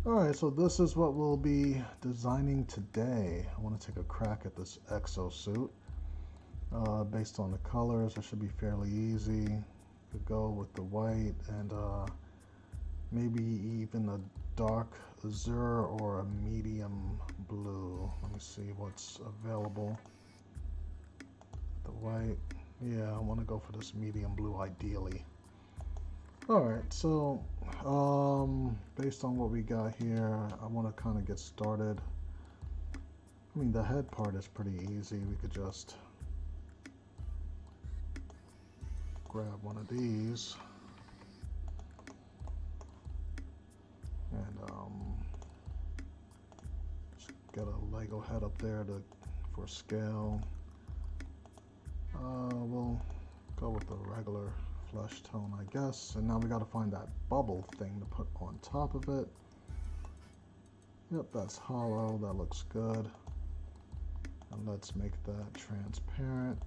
Alright, so this is what we'll be designing today. I want to take a crack at this exosuit. Based on the colors, it should be fairly easy. Could go with the white and maybe even a dark azure or a medium blue. Let me see what's available. The white. Yeah, I want to go for this medium blue ideally. Alright, so based on what we got here, I want to kind of get started. I mean, the head part is pretty easy. We could just grab one of these and just get a Lego head up there for scale. We'll go with the regular flesh tone, I guess. And now we got to find that bubble thing to put on top of it. Yep, that's hollow. That looks good. And let's make that transparent.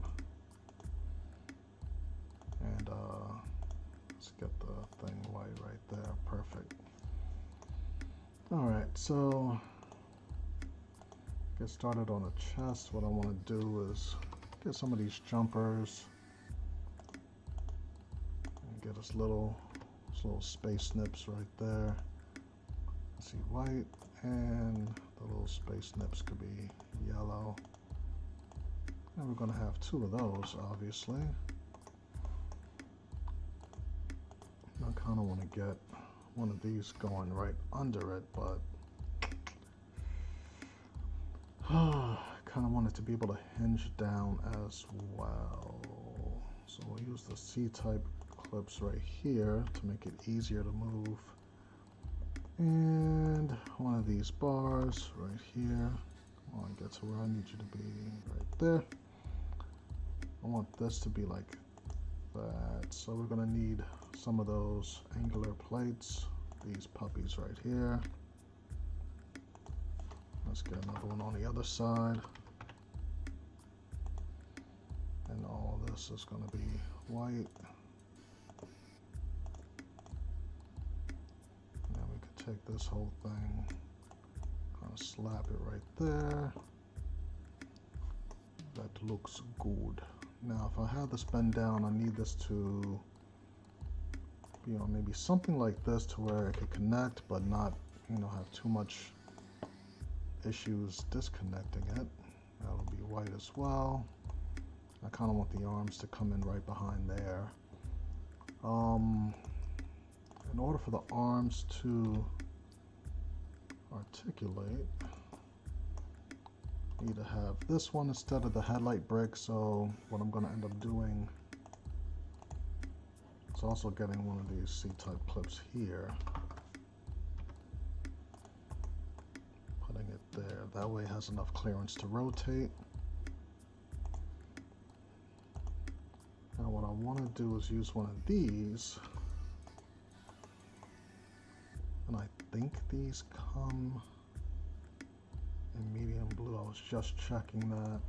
And let's get the thing white right there. Perfect. Alright, so get started on the chest. What I want to do is get some of these jumpers and get us little space nips right there. Let's see, white, and the little space nips could be yellow. And we're going to have two of those, obviously. I kind of want to get one of these going right under it, but kind of want it to be able to hinge down as well. So we'll use the C-type clips right here to make it easier to move. And one of these bars right here. I want to get to where I need you to be right there. I want this to be like that. So we're going to need some of those angular plates, these puppies right here. Let's get another one on the other side. And all this is going to be white. Now we could take this whole thing, kind of slap it right there. That looks good. Now if I have this bend down, I need this to, you know, maybe something like this to where it could connect but not, you know, have too much issues disconnecting it. That'll be white as well. I kind of want the arms to come in right behind there. In order for the arms to articulate, I need to have this one instead of the headlight brick. So what I'm going to end up doing is also getting one of these C-type clips here, putting it there. That way it has enough clearance to rotate. Now what I want to do is use one of these, and I think these come in medium blue. I was just checking that.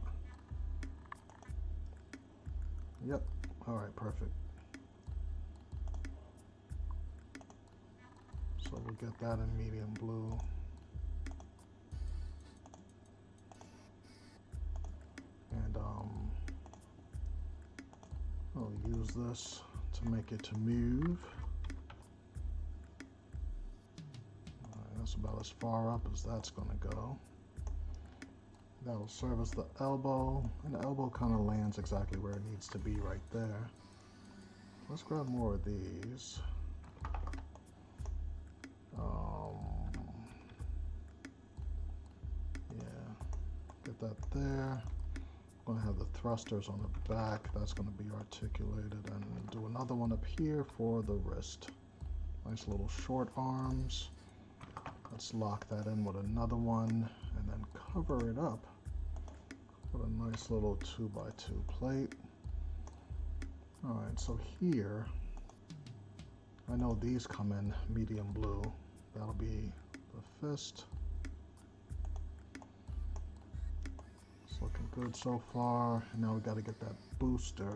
Yep, alright, perfect. So we'll get that in medium blue. And I'll use this to make it to move. Alright, that's about as far up as that's going to go. That'll serve as the elbow, and the elbow kind of lands exactly where it needs to be right there. Let's grab more of these. Yeah, get that there. I'm going to have the thrusters on the back. That's going to be articulated, and do another one up here for the wrist. Nice little short arms. Let's lock that in with another one and then cover it up with a nice little 2x2 plate. Alright, so here, I know these come in medium blue. That'll be the fist. It's looking good so far. And now we got to get that booster,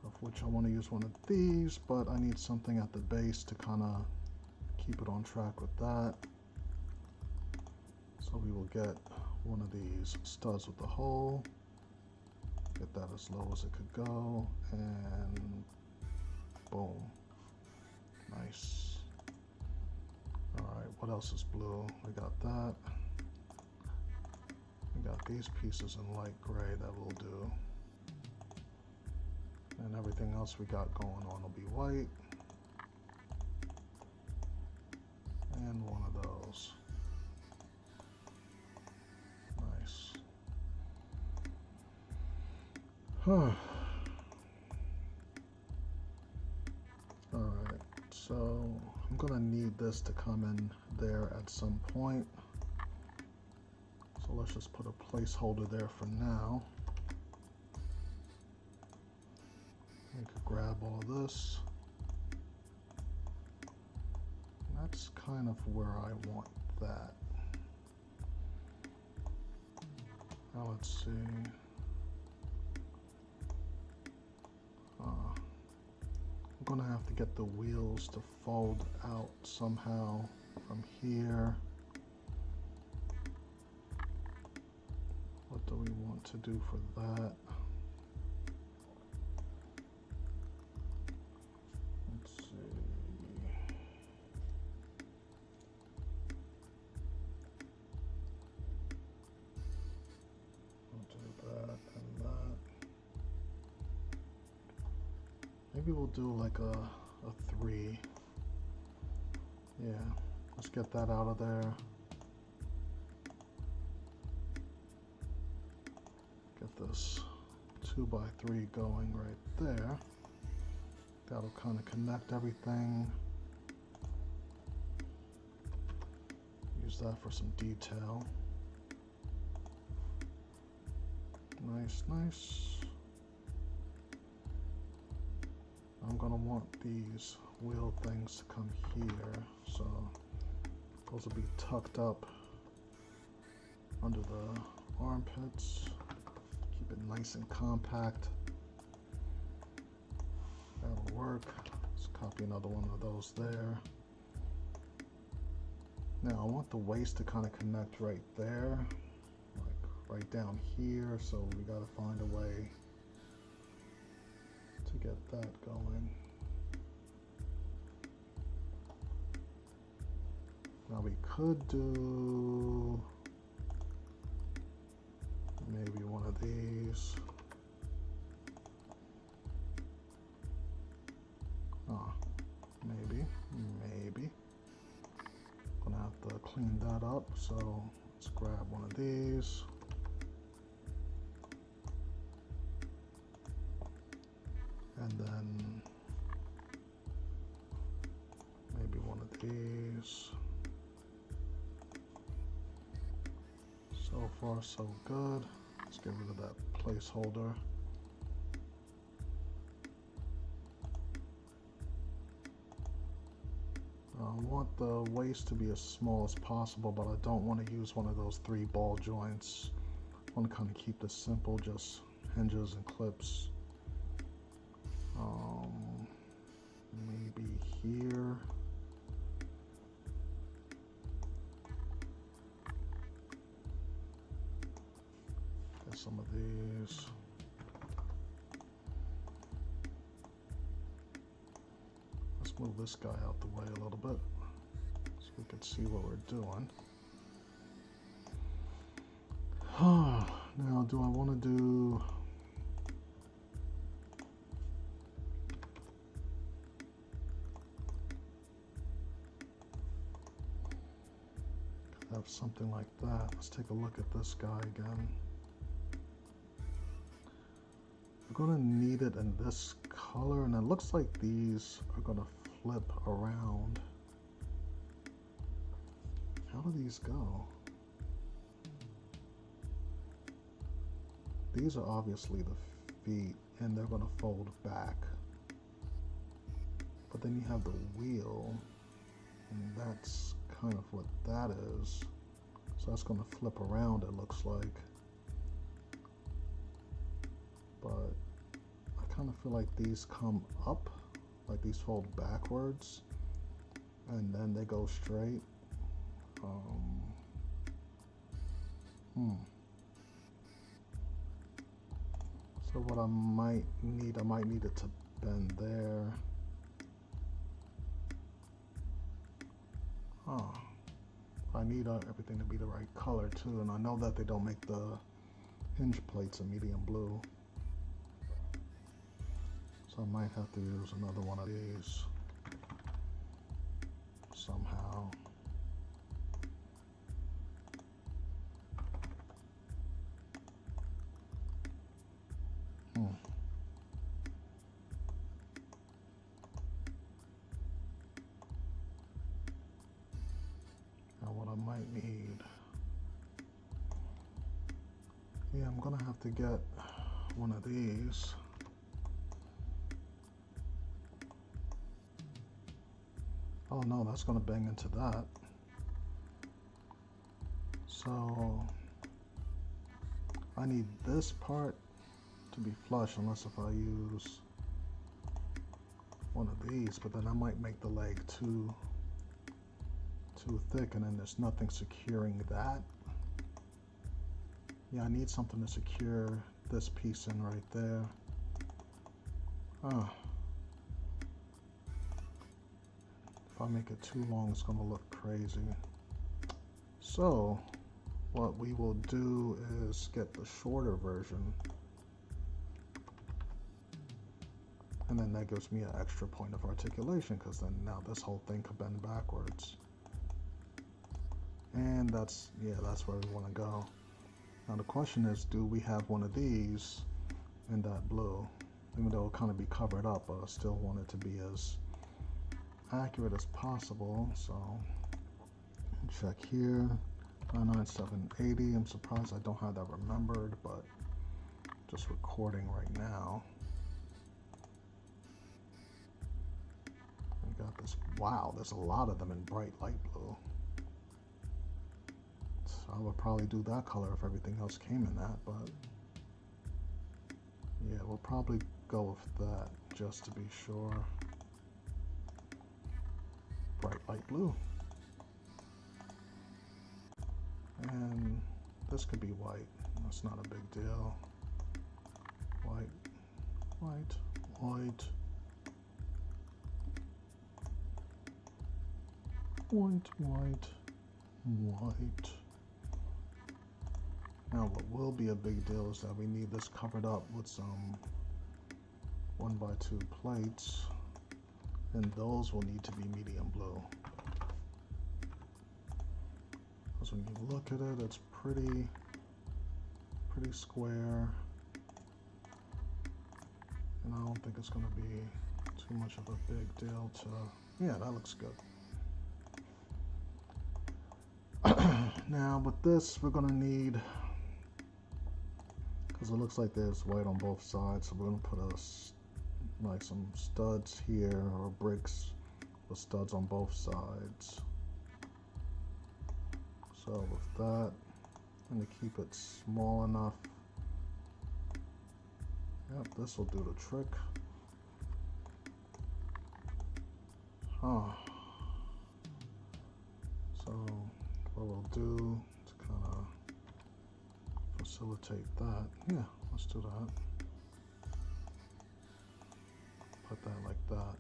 of which I want to use one of these, but I need something at the base to kind of keep it on track with that. So we will get one of these studs with the hole, get that as low as it could go, and boom. Nice. Alright, what else is blue? We got that. We got these pieces in light gray that will do. And everything else we got going on will be white. And one of those. Nice. Alright, so I'm gonna need this to come in there at some point. So let's just put a placeholder there for now. We could grab all of this. And that's kind of where I want that. Now let's see. I'm gonna have to get the wheels to fold out somehow from here. What do we want to do for that? Let's see. We'll do that and that. Maybe we'll do like a 3. Yeah, let's get that out of there. Get this 2x3 going right there. That'll kind of connect everything. Use that for some detail. Nice, nice. I'm gonna want these wheel things to come here, so those will be tucked up under the armpits. Keep it nice and compact. That'll work. Let's copy another one of those there. Now I want the waist to kind of connect right there, like right down here, so we gotta find a way to get that going. Now we could do maybe one of these. Maybe. Gonna have to clean that up, so let's grab one of these. And then maybe one of these. So far, so good. Let's get rid of that placeholder. I want the waist to be as small as possible, but I don't want to use one of those 3 ball joints. I want to kind of keep this simple, just hinges and clips. Maybe here. Get some of these. Let's move this guy out the way a little bit so we can see what we're doing. Now, do I want to do... have something like that. Let's take a look at this guy again. We're going to need it in this color, and it looks like these are going to flip around. How do these go? These are obviously the feet, and they're going to fold back. But then you have the wheel, and that's kind of what that is. So that's going to flip around, it looks like. But I kind of feel like these come up, like these fold backwards. and then they go straight. So what I might need it to bend there. I need everything to be the right color too, and I know that they don't make the hinge plates a medium blue. So I might have to use another one of these somehow. Now what I might need, yeah, I'm gonna have to get one of these. Oh no, that's gonna bang into that. So I need this part to be flush, unless if I use one of these, but then I might make the leg too thick, and then there's nothing securing that. Yeah, I need something to secure this piece in right there. If I make it too long, it's gonna look crazy. So what we will do is get the shorter version, and then that gives me an extra point of articulation, because then now this whole thing could bend backwards. And that's where we want to go. Now the question is, do we have one of these in that blue? Even though it'll kind of be covered up, but I still want it to be as accurate as possible. So check here, 99780. I'm surprised I don't have that remembered, but just recording right now. We got this. Wow, there's a lot of them in bright light blue. I would probably do that color if everything else came in that, but yeah, we'll probably go with that just to be sure. Bright light blue. And this could be white. That's not a big deal. White, white, white, white, white, white. Now what will be a big deal is that we need this covered up with some 1x2 plates, and those will need to be medium blue. Because when you look at it, it's pretty square, and I don't think it's going to be too much of a big deal to, yeah, that looks good. Now with this, we're going to need, because it looks like there's white on both sides, so we're going to put like some studs here, or bricks with studs on both sides. So with that, I'm going to keep it small enough. Yep, this will do the trick. So what we'll do to kind of facilitate that, yeah, let's do that. Put that like that.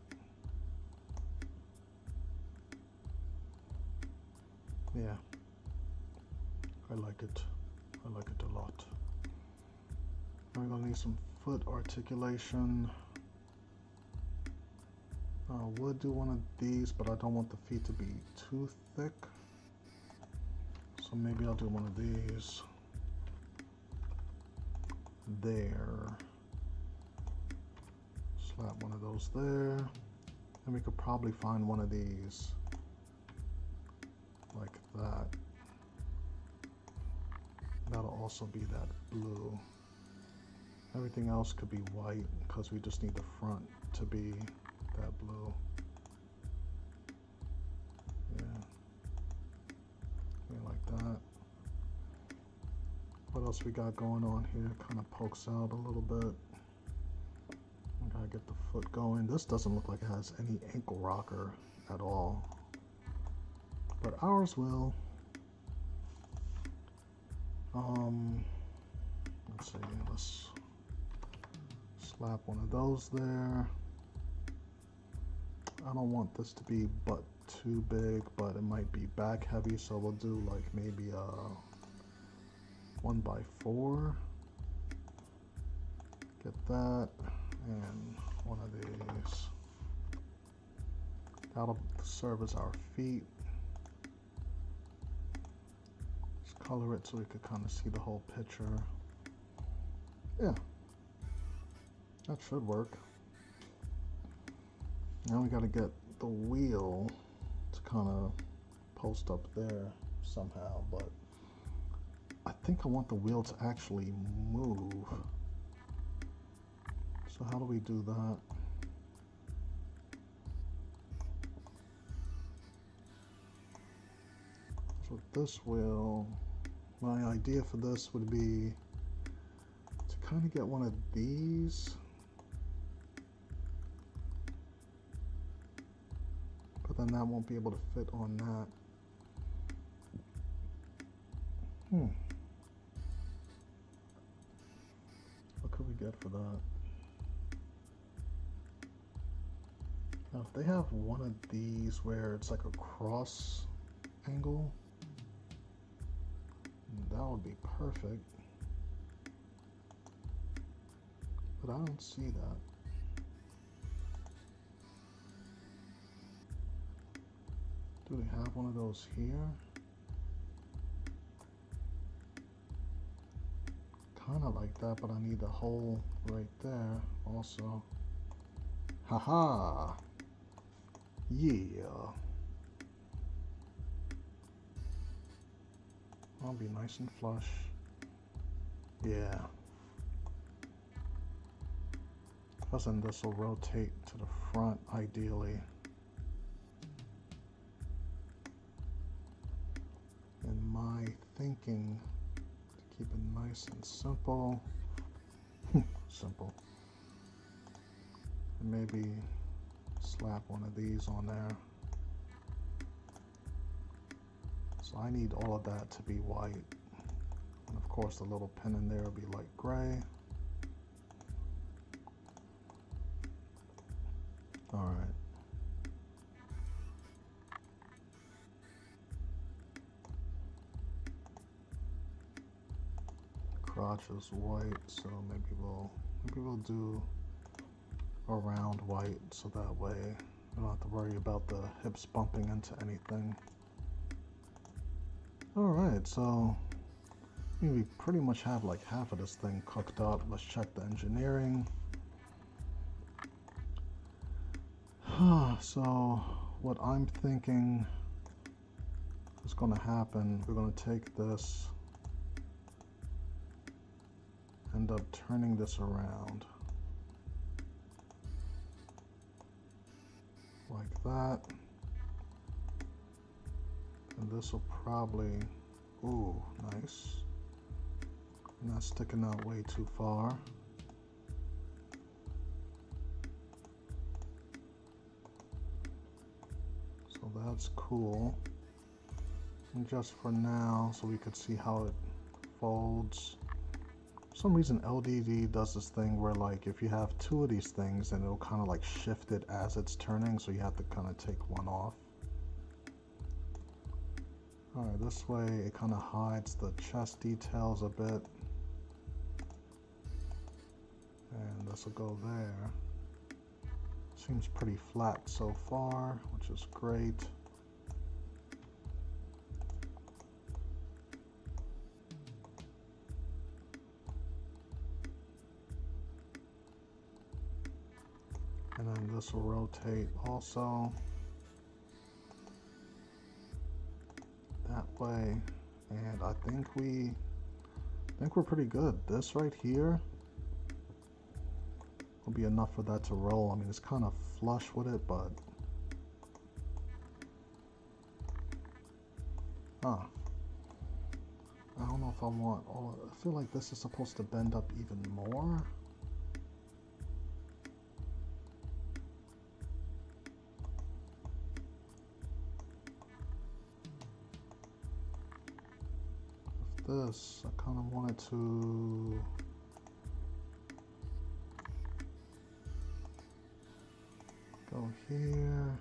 Yeah, I like it. I like it a lot. We're gonna need some foot articulation. I would do one of these, but I don't want the feet to be too thick. So maybe I'll do one of these. There. Slap one of those there. And we could probably find one of these like that. That'll also be that blue. Everything else could be white because we just need the front to be that blue. Yeah. Like that. What else we got going on here? Kind of pokes out a little bit. I gotta get the foot going. This doesn't look like it has any ankle rocker at all. but ours will. Let's see, let's slap one of those there. I don't want this to be but too big, but it might be back heavy, so we'll do like maybe a 1x4. Get that, and one of these. That'll serve as our feet. Just color it so we could kind of see the whole picture. Yeah, that should work. Now we got to get the wheel to kind of post up there somehow, but I think I want the wheel to actually move. So how do we do that? So this wheel, my idea for this would be to kind of get one of these, but then that won't be able to fit on that. What could we get for that? Now if they have one of these where it's like a cross angle, that would be perfect. But I don't see that. Do they have one of those here? Kind of like that, but I need the hole right there also. Haha! Yeah! I'll be nice and flush. Yeah. Because then this will rotate to the front ideally. And my thinking, to keep it nice and simple, simple, and maybe slap one of these on there. So I need all of that to be white. And of course the little pin in there will be light gray. All right. Crotch is white, so maybe we'll do a round white, so that way we don't have to worry about the hips bumping into anything. Alright, so we pretty much have like half of this thing cooked up. Let's check the engineering. So what I'm thinking is going to happen, we're going to take this, end up turning this around like that. And this will probably, ooh, nice. Not sticking out way too far. So that's cool. And just for now, so we could see how it folds. For some reason LDD does this thing where like if you have two of these things, then it'll kind of like shift it as it's turning, so you have to kind of take one off. Alright, this way it kind of hides the chest details a bit. And this will go there. Seems pretty flat so far, which is great. And then this will rotate also that way. And I think we're pretty good. This right here will be enough for that to roll. I mean, it's kind of flush with it, but I don't know if I want all. I feel like this is supposed to bend up even more. this, I kind of wanted to go here,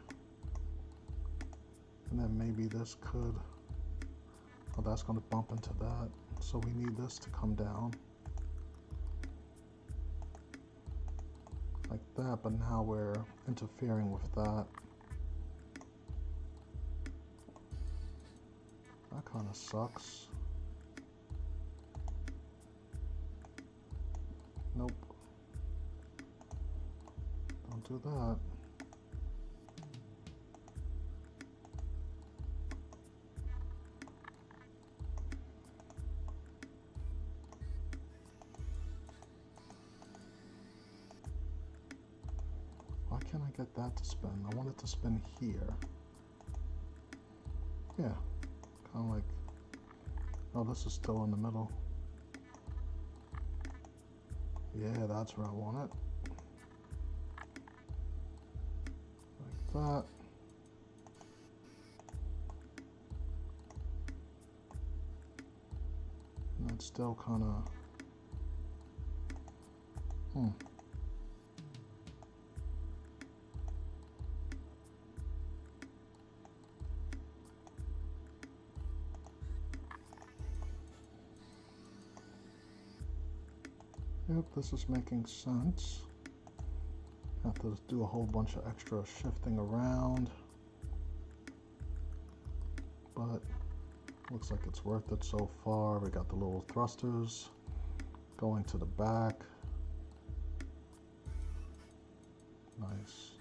and then maybe this could, oh, that's going to bump into that, so we need this to come down like that, but now we're interfering with that. That kind of sucks. Nope. Don't do that. Why can't I get that to spin? I want it to spin here. Yeah, kind of like, oh, this is still in the middle. Yeah, that's where I want it. Like that. And that's still kind of, Yep, this is making sense. Have to do a whole bunch of extra shifting around, but looks like it's worth it so far. We got the little thrusters going to the back. Nice.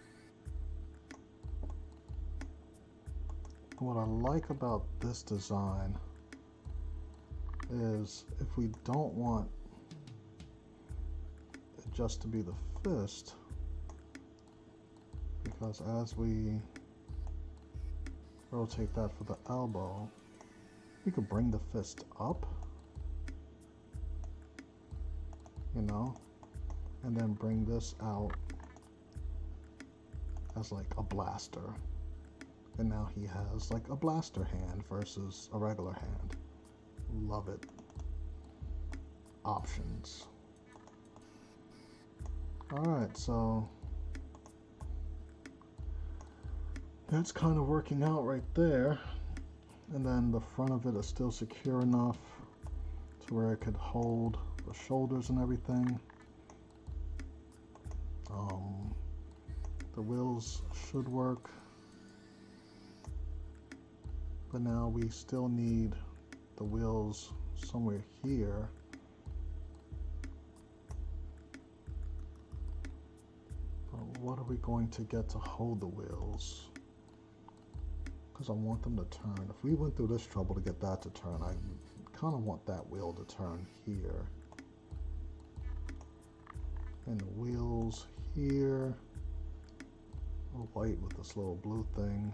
What I like about this design is if we don't want it just to be the fist, because as we rotate that for the elbow, we could bring the fist up, you know, and then bring this out as like a blaster. And now he has like a blaster hand versus a regular hand. Love it. Options. Alright, so that's kind of working out right there. And then the front of it is still secure enough to where it could hold the shoulders and everything. The wheels should work. But now we still need the wheels somewhere here. But what are we going to get to hold the wheels? Because I want them to turn. If we went through this trouble to get that to turn, I kind of want that wheel to turn here. And the wheels here. White with this little blue thing.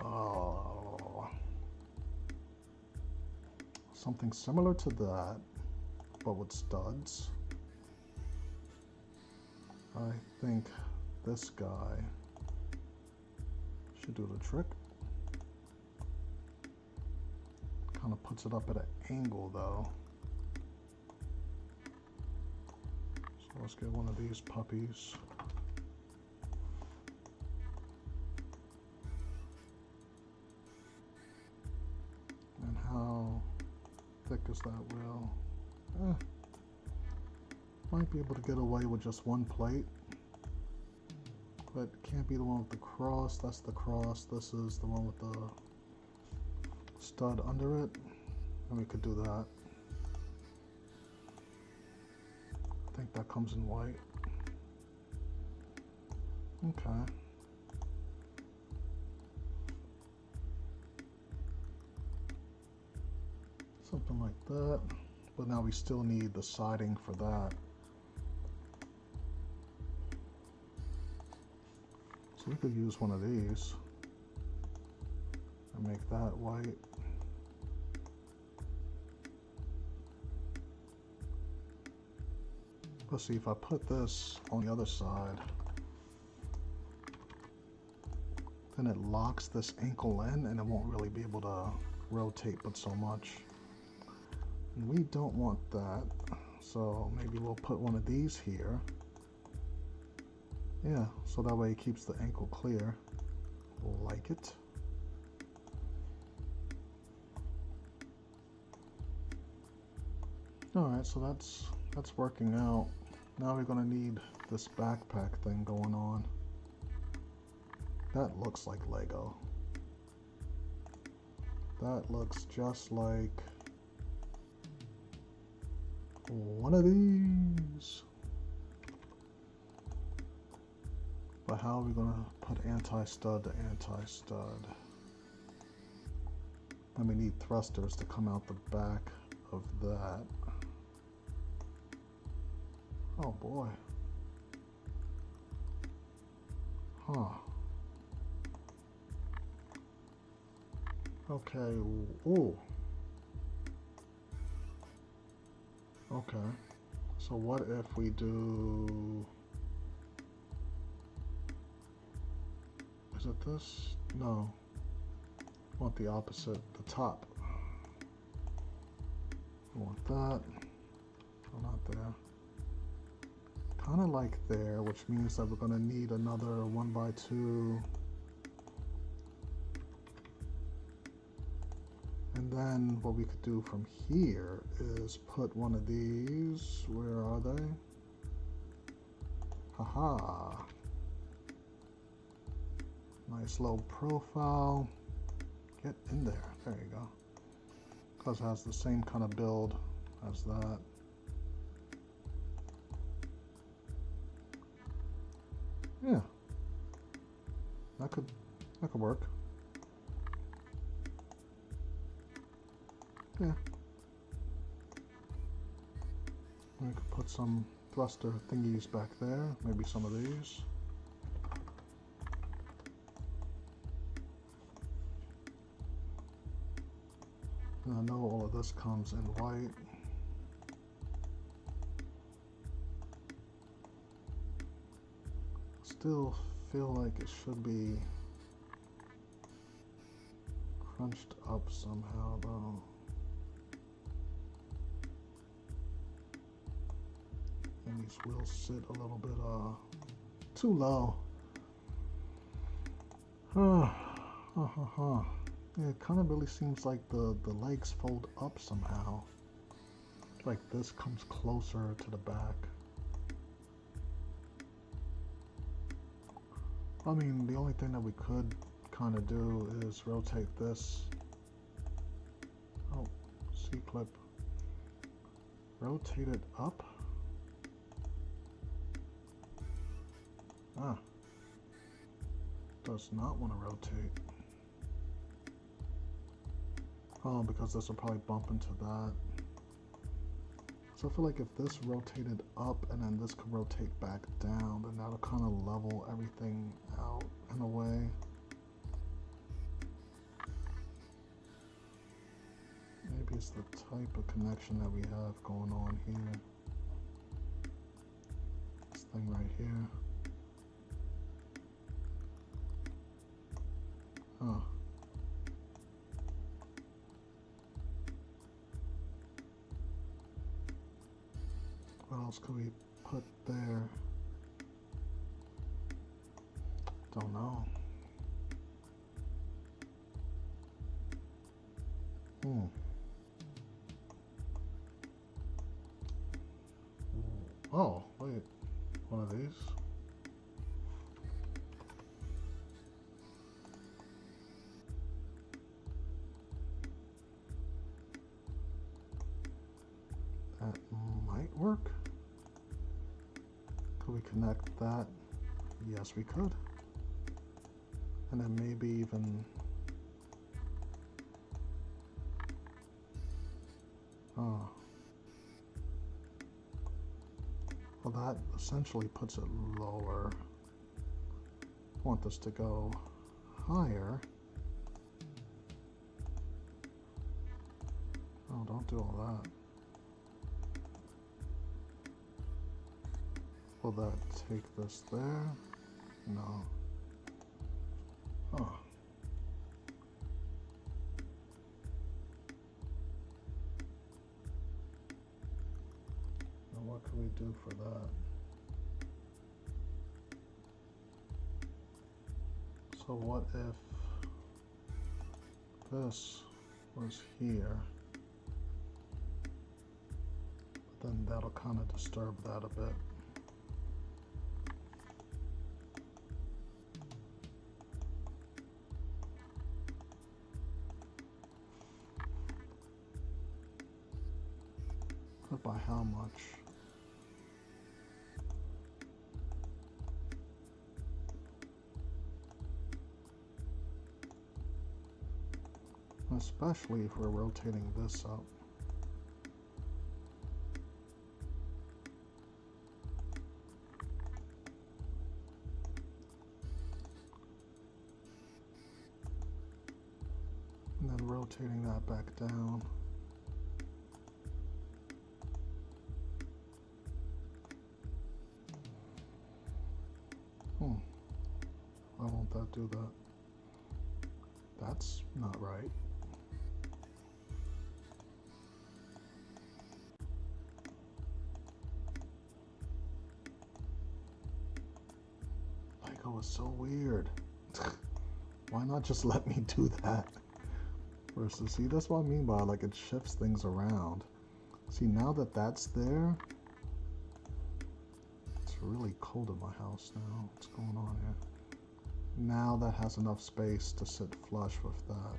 Oh, something similar to that, but with studs. I think this guy should do the trick. Kind of puts it up at an angle though. So let's get one of these puppies. How thick is that wheel? Might be able to get away with just one plate, but can't be the one with the cross. That's the cross. This is the one with the stud under it, and we could do that. I think that comes in white. Okay. Something like that, but now we still need the siding for that. So we could use one of these and make that white. Let's see, if I put this on the other side, then it locks this ankle in and it won't really be able to rotate but so much. We don't want that, so maybe we'll put one of these here. Yeah, so that way it keeps the ankle clear. Like it. Alright, so that's working out. Now we're gonna need this backpack thing going on. That looks like Lego. That looks just like one of these. But how are we gonna put anti-stud to anti-stud? And we need thrusters to come out the back of that. Oh boy. Huh. Okay. Ooh. Okay. So what if we do... Is it this? No. I want the opposite, the top. I want that. Oh, not there. Kind of like there, which means that we're going to need another 1x2. And then what we could do from here is put one of these. Where are they? Haha. Nice low profile. Get in there. There you go. Because it has the same kind of build as that. Yeah. That could work. Yeah. We could put some thruster thingies back there. Maybe some of these. And I know all of this comes in white. Still feel like it should be crunched up somehow though. And these wheels sit a little bit too low. Yeah, it kind of really seems like the legs fold up somehow. Like this comes closer to the back. I mean, the only thing that we could kind of do is rotate this. Oh, C-clip. Rotate it up. Ah. Does not want to rotate. Oh, because this will probably bump into that. So I feel like if this rotated up and then this could rotate back down, then that'll kind of level everything out in a way. Maybe it's the type of connection that we have going on here. This thing right here. Huh. What else could we put there? Don't know. Oh, wait. One of these? That might work. Could we connect that? Yes, we could. And then maybe even... Oh. Well, that essentially puts it lower. I want this to go higher. Oh, don't do all that. Will that take this there? No. Oh. what can we do for that? So what if this was here? But then that'll kind of disturb that a bit. But by how much? Especially if we're rotating this up. And then rotating that back down. Why won't that do that? That's not right. Lego is so weird. Why not just let me do that? Versus, see, that's what I mean by like it shifts things around. See, now that that's there, it's really cold in my house now. What's going on here? Now that has enough space to sit flush with that.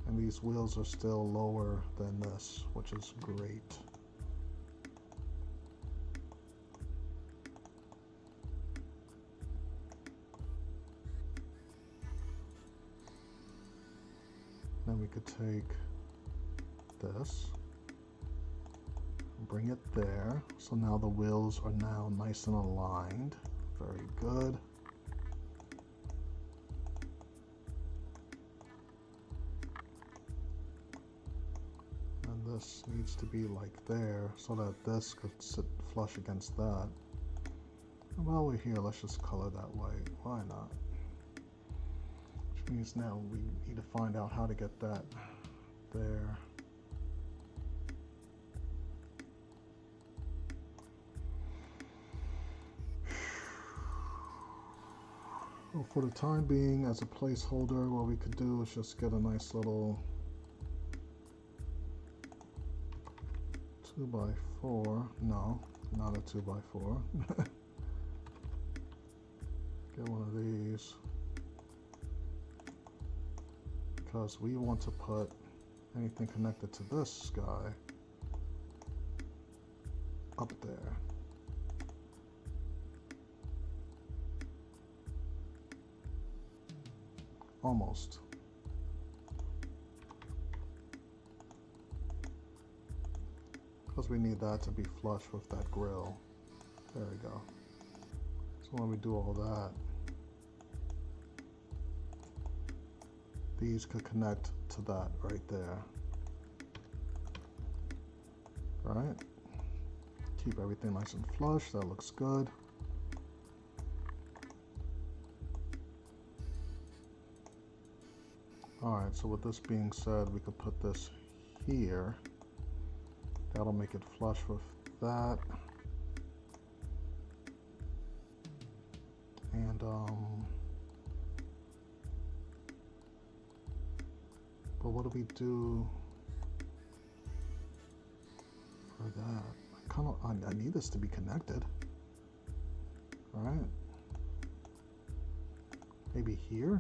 And these wheels are still lower than this, which is great. Then we could take this, bring it there. So now the wheels are now nice and aligned. Very good. And this needs to be like there so that this could sit flush against that. And while we're here, let's just color that white. Why not? Which means now we need to find out how to get that there. Well, for the time being, as a placeholder, what we could do is just get a nice little 2x4. No, not a 2x4. Get one of these. Because we want to put anything connected to this guy up there. Almost. Because we need that to be flush with that grill. There we go. So when we do all that, these could connect to that right there. Right? Keep everything nice and flush. That looks good. Alright, so with this being said, we could put this here. That'll make it flush with that. And but what do we do for that? I need this to be connected. Alright. Maybe here?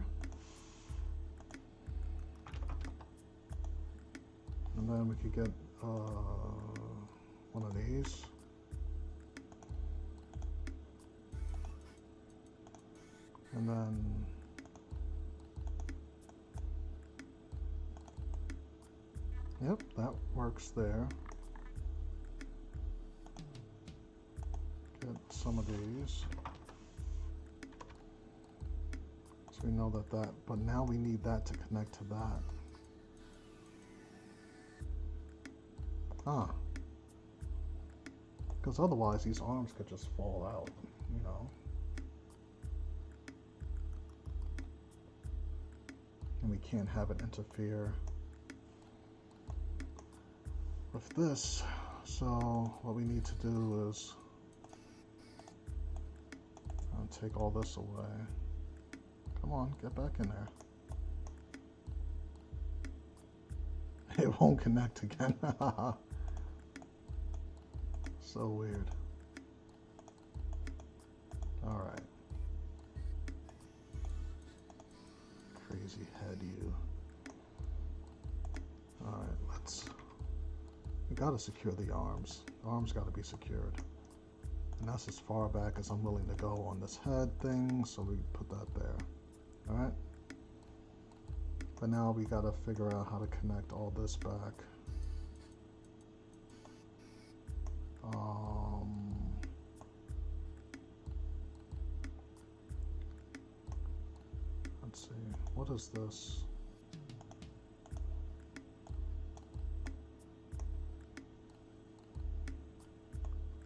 And then we could get one of these. And then yep, that works there. Get some of these. So we know that, but now we need that to connect to that. Ah. Because otherwise these arms could just fall out, you know. And we can't have it interfere with this. so what we need to do is take all this away. Come on, get back in there. It won't connect again. So weird. All right. Crazy head, you. All right, we gotta secure the arms. The arms gotta be secured. And that's as far back as I'm willing to go on this head thing, so we put that there. All right. But now we gotta figure out how to connect all this back. Let's see, what is this?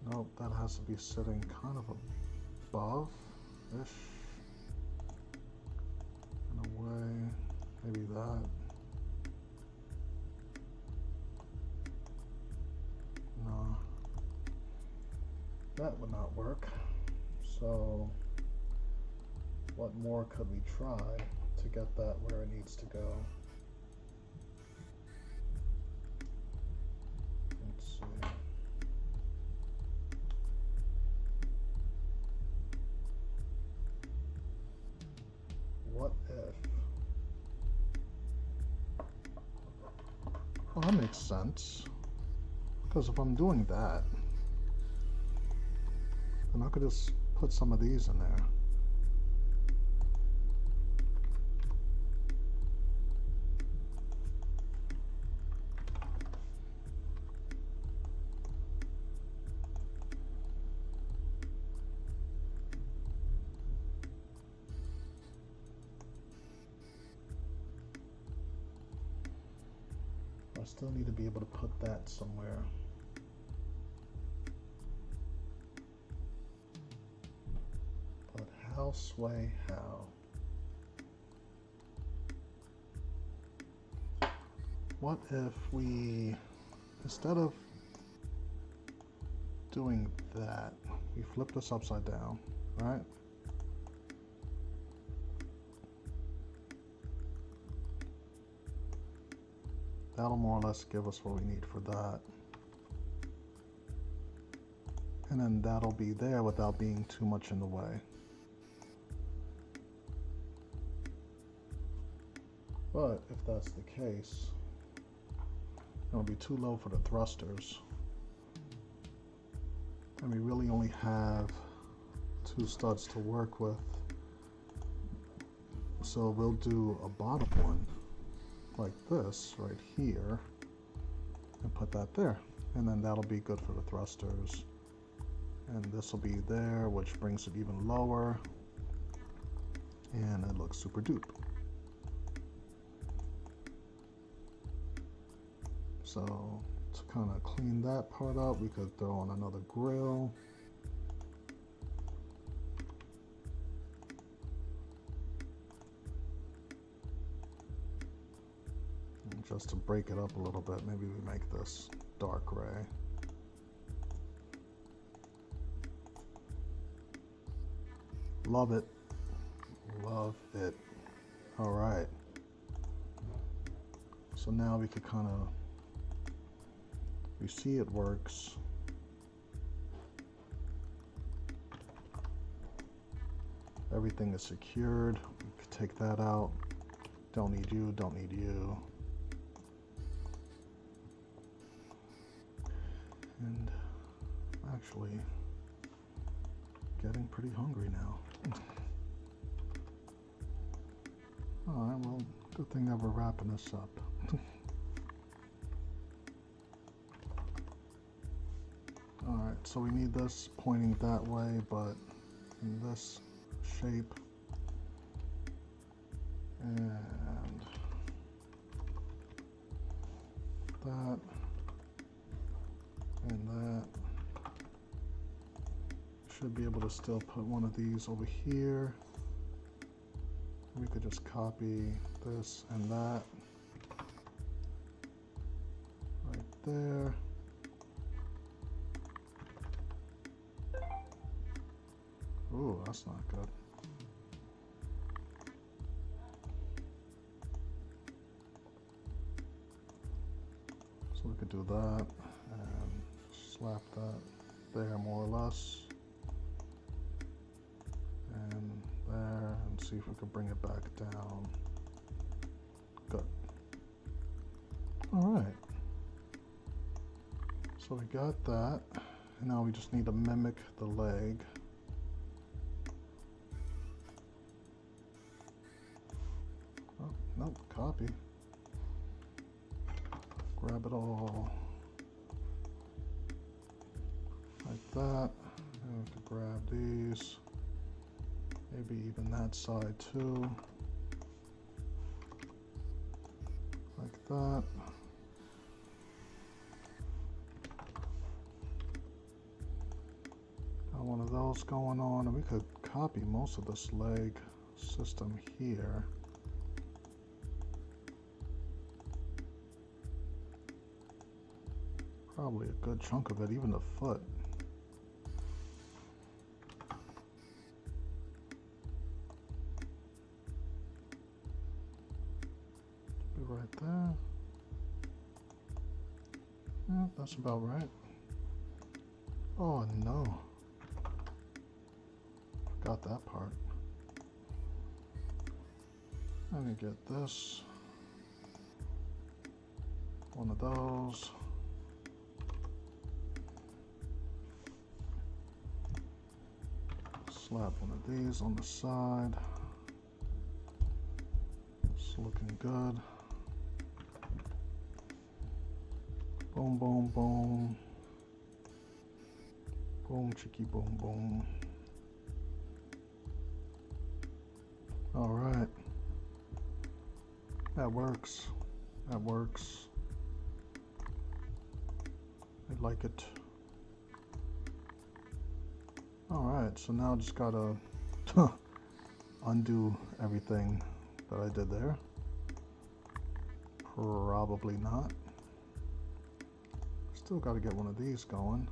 Nope, that has to be sitting kind of above-ish. In a way, maybe that. No, that would not work. So what more could we try to get that where it needs to go? Let's see. What if? Well, that makes sense. Because if I'm doing that, then I could just put some of these in there. I still need to be able to put that somewhere. But how, Sway, how? What if we, instead of doing that, we flip this upside down, right? That'll more or less give us what we need for that. And then that'll be there without being too much in the way. But if that's the case, it'll be too low for the thrusters. And we really only have 2 studs to work with. So we'll do a bottom one like this right here and put that there, and then that'll be good for the thrusters, and this will be there, which brings it even lower, and it looks super dupe. So to kind of clean that part up, we could throw on another grill. Just to break it up a little bit, maybe we make this dark gray. Love it. Love it. All right. So now we could kind of, we see it works. Everything is secured. We could take that out. Don't need you, don't need you. And actually getting pretty hungry now. All right, well, good thing that we're wrapping this up. All right, so we need this pointing that way, but in this shape. And that. And that. Should be able to still put one of these over here. We could just copy this and that right there. Ooh, that's not good. So we could do that and slap that there more or less. And there, and see if we could bring it back down. Good. All right. So we got that. And now we just need to mimic the leg. Oh, nope, copy. Grab it all like that. And we could grab these. Maybe even that side too. Like that. Got one of those going on, and we could copy most of this leg system here. Probably a good chunk of it, even the foot. Be right there. Yeah, that's about right. Oh no. Got that part. Let me get this. One of those. Slap one of these on the side. It's looking good. Boom, boom, boom. Boom, chicky, boom, boom. All right. That works. That works. I like it. All right, so now I just gotta undo everything that I did there. Probably not. Still gotta get one of these going.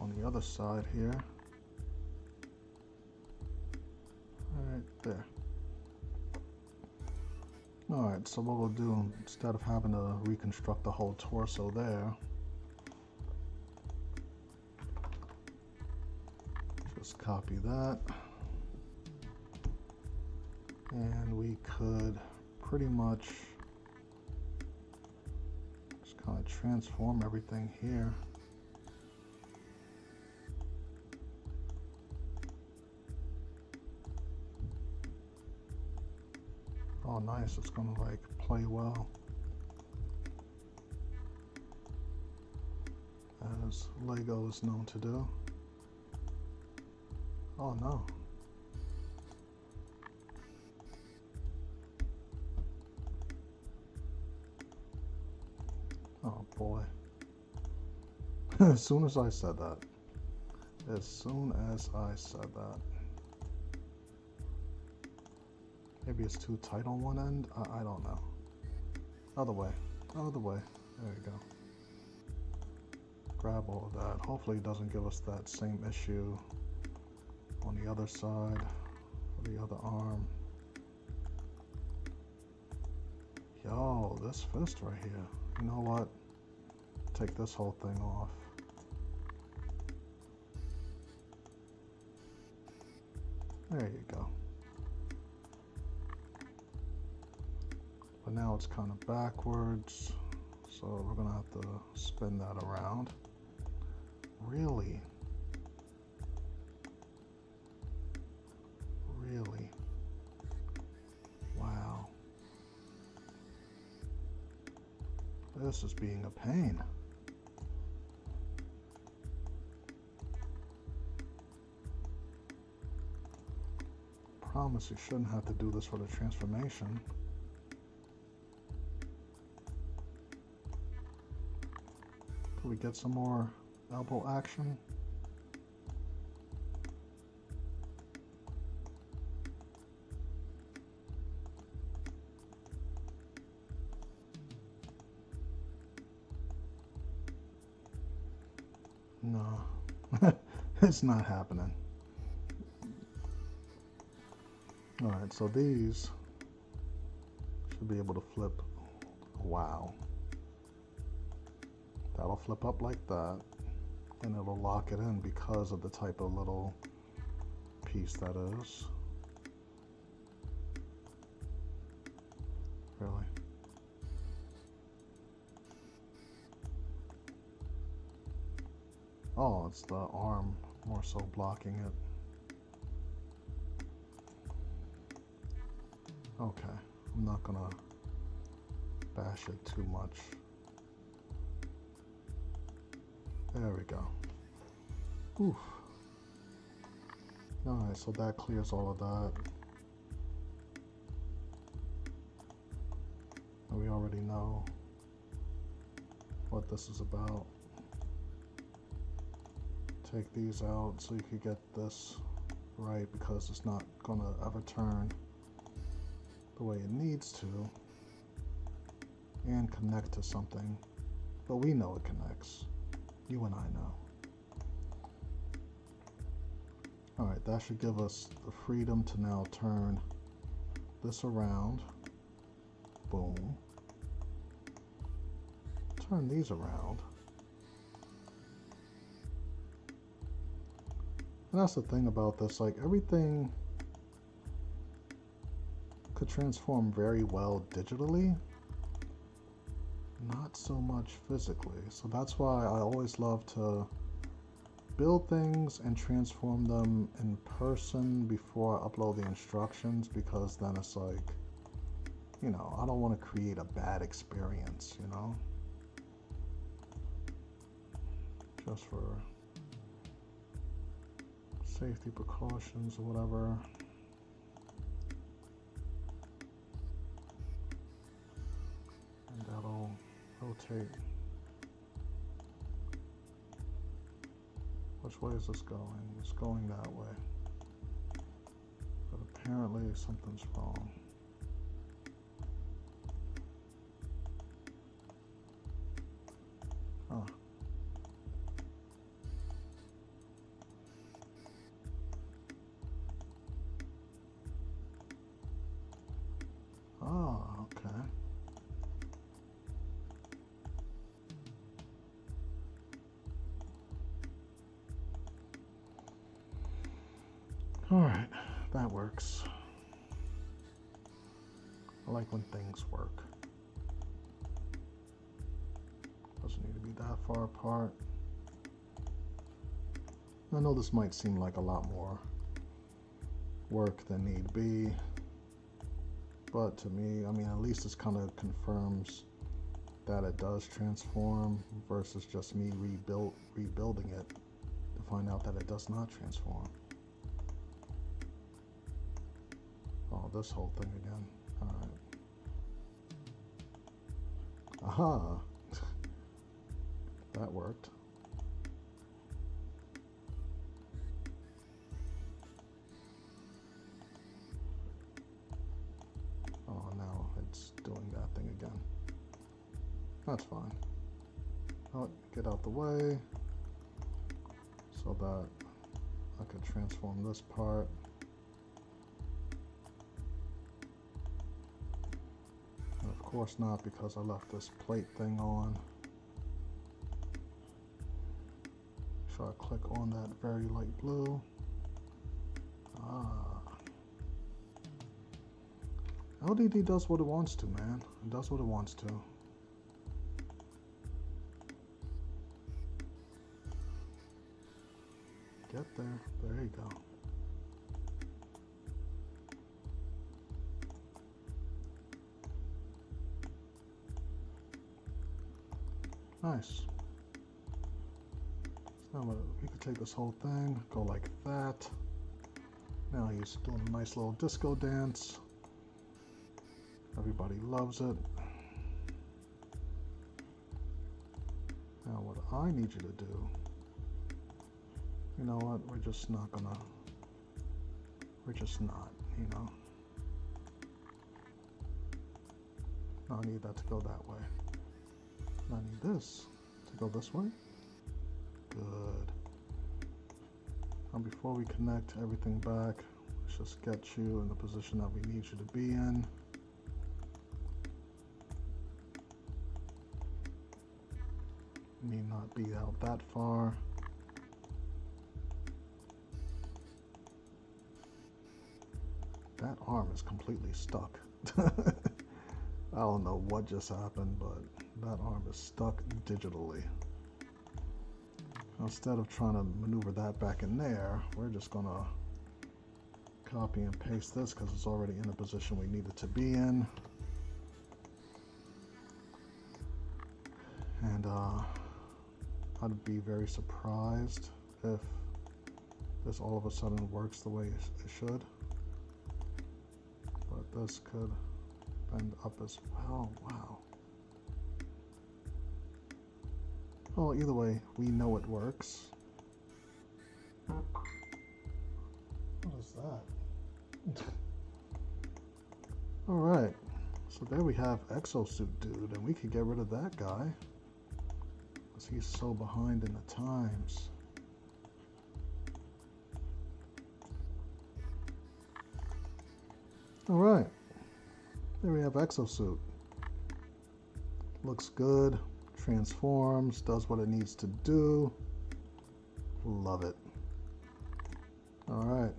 On the other side here. Right there. Alright, so what we'll do, instead of having to reconstruct the whole torso there, just copy that. And we could pretty much just kind of transform everything here. Oh, nice. It's gonna like play well, as Lego is known to do. Oh no. Oh boy. As soon as I said that. As soon as I said that. Maybe it's too tight on one end? I don't know. Other way. Other way. There you go. Grab all of that. Hopefully it doesn't give us that same issue on the other side, or the other arm. Yo, this fist right here. You know what? Take this whole thing off. There you go. But now it's kind of backwards, so we're gonna have to spin that around. Really? Really? Wow. This is being a pain. Promise you shouldn't have to do this for the transformation. Can we get some more elbow action? No. It's not happening. Alright, so these should be able to flip. Wow. That'll flip up like that, and it'll lock it in because of the type of little piece that is. Really? Oh, it's the arm more so blocking it. Okay, I'm not gonna bash it too much. There we go. Oof. Alright, so that clears all of that. And we already know what this is about. Take these out so you could get this right, because it's not gonna ever turn the way it needs to and connect to something, but we know it connects. You and I know. Alright, that should give us the freedom to now turn this around. Boom. Turn these around. And that's the thing about this, like everything could transform very well digitally, not so much physically. So that's why I always love to build things and transform them in person before I upload the instructions, because then it's like, you know, I don't want to create a bad experience, you know, just for safety precautions or whatever. And that'll rotate. Which way is this going? It's going that way. But apparently something's wrong. Huh. Oh, okay. All right, that works. I like when things work. Doesn't need to be that far apart. I know this might seem like a lot more work than need be, but to me, I mean, at least this kind of confirms that it does transform versus just me rebuilding it to find out that it does not transform. Oh, this whole thing again. All right. Aha. That worked. Oh, now it's doing that thing again. That's fine. Oh, get out the way so that I could transform this part. And of course not, because I left this plate thing on. So I click on that very light blue. Ah. LDD does what it wants to, man. It does what it wants to. Get there. There you go. Nice. So now we could take this whole thing, go like that. Now he's doing a nice little disco dance. Everybody loves it. Now what I need you to do, you know what, we're just not, you know. I need that to go that way. I need this to go this way. Good. Now before we connect everything back, let's just get you in the position that we need you to be in. Need not be out that far. That arm is completely stuck. I don't know what just happened, but that arm is stuck digitally. Instead of trying to maneuver that back in there, we're just gonna copy and paste this because it's already in the position we need it to be in. And I'd be very surprised if this all of a sudden works the way it should. But this could bend up as well. Wow. Well, either way, we know it works. What is that? Alright, so there we have Exosuit Dude, and we could get rid of that guy. Because he's so behind in the times. Alright, there we have Exosuit. Looks good, transforms, does what it needs to do. Love it. Alright,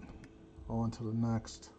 on to the next.